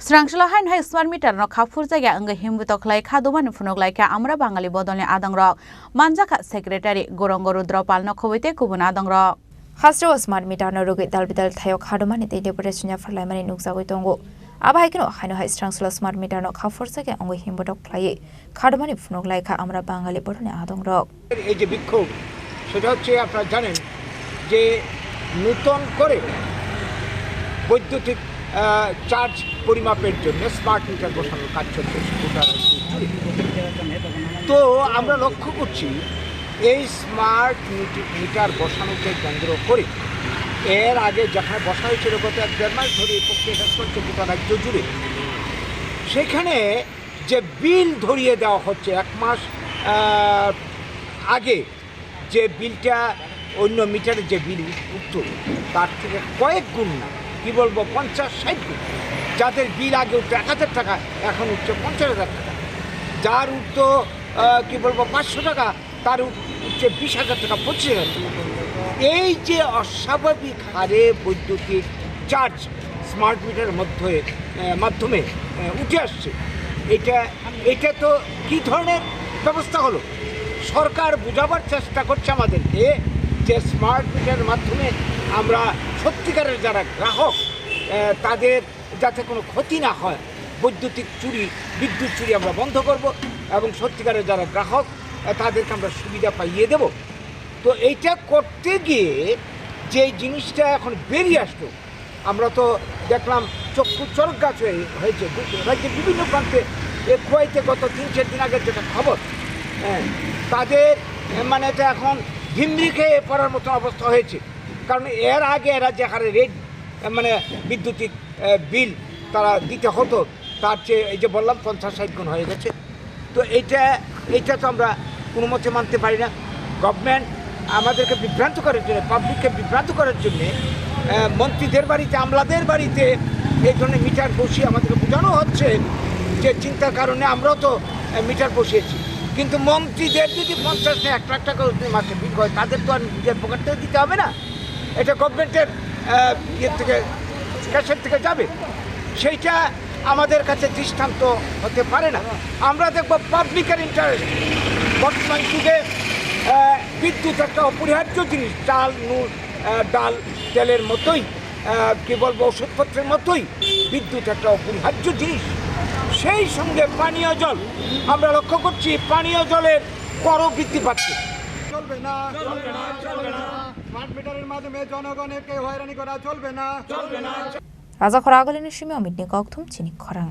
Srangshala hain hai smart meter no khafur jaga anga himbutok lai khaduman funok lai ka amra bangali bodolni adang rok manjaka secretary Gorongo Rudropal no khoboite kubun adang rok Hasro smart meter no rugi dalbidal thayo khadumani te deputation ya farlai mani nukjagoi tongo abai kino haino hai Srangshala smart meter no khafur jaga anga himbutok lai khadumani funok lai ka amra bangali bodolni adang rok এই যে বিক্ষোভ সেটা হচ্ছে আপনারা জানেন যে নতুন করে বৈদ্যুতিক চার্জ পরিমাপের জন্য স্মার্ট মিটার বসানোর কাজ চলছে তো আমরা লক্ষ্য করছি এই স্মার্ট মিটার বসানোকে কেন্দ্র করে এর আগে যেখানে বসা হয়েছিল গত 1-1.5 মাস ধরে এই প্রক্রিয়া শেষ করছে গোটা রাজ্য জুড়ে সেখানে যে বিল ধরিয়ে দেওয়া হচ্ছে 1 মাস আগে যে বিলটা অন্য মিটারের যে বিল উঠত তার থেকে কয়েক গুণ না কী বলবো 50-60 গুণ যাদের বিল আগে উঠতো 1,000 টাকা এখন উঠছে 50,000 টাকা যার উঠতো কী বলবো 500 টাকা তার উঠছে 20,000 টাকা 25,000 টাকা এই যে অস্বাভাবিক হারে বৈদ্যুতিক চার্জ স্মার্ট মিটারের মাধ্যমে উঠে আসছে এটা তো কী ধরনের ব্যবস্থা হলো সরকার বোঝাবার চেষ্টা করছে আমাদেরকে যে স্মার্ট মিটারের মাধ্যমে আমরা সত্যিকারের যারা গ্রাহক তাদের যাতে কোনো ক্ষতি না হয় বৈদ্যুতিক বিদ্যুৎ চুরি আমরা বন্ধ করব এবং সত্যিকারের যারা গ্রাহক তাদেরকে আমরা সুবিধা পাইয়ে দেব তো এইটা করতে গিয়ে যে জিনিসটা এখন বেরিয়ে আসলো আমরা তো দেখলাম চক্ষু চরক গাছ হয়েছে রাজ্যের বিভিন্ন প্রান্তে খোয়াইতে গত 3-4 দিন আগের যেটা খবর তাদের মানে এটা এখন ভিমরি খেয়ে পড়ার মতো অবস্থা হয়েছে কারণ এর আগে এরা যে হারে রেট মানে বিদ্যুতিক বিল তারা দিতে হতো তার চেয়ে এই যে বললাম 50-60 গুণ হয়ে গেছে তো এইটা তো আমরা কোনো মতে মানতে পারি না গভর্নমেন্ট আমাদেরকে বিভ্রান্ত করার জন্য পাবলিককে বিভ্রান্ত করার জন্যে মন্ত্রীদের বাড়িতে আমলাদের বাড়িতে এই ধরনের মিটার বসিয়ে আমাদেরকে বোঝানো হচ্ছে যে চিন্তার কারণে আমরাও তো মিটার বসিয়েছি কিন্তু মন্ত্রীদের যদি 50 না 1 লাখ টাকা মাসে বিল হয় তাদের তো আর নিজের পকেট থেকে দিতে হবে না এটা গভর্নমেন্টের থেকে ক্যাশের থেকে যাবে সেইটা আমাদের কাছে দৃষ্টান্ত হতে পারে না আমরা দেখব পাবলিকের ইন্টারেস্ট বর্তমান যুগে বিদ্যুৎ একটা অপরিহার্য জিনিস চাল নুন ডাল তেলের মতোই কী বলবো ওষুধপত্রের মতোই বিদ্যুৎ একটা অপরিহার্য জিনিস সেই সঙ্গে পানীয় জল আমরা লক্ষ্য করছি পানীয় জলের করও বৃদ্ধি পাচ্ছে চলবে না স্মার্ট মিটারের মাধ্যমে জনগণকে হয়রানি করা চলবে না রাজা খরাগলিনের সিমে অমিত নিকথম চিনি খরাং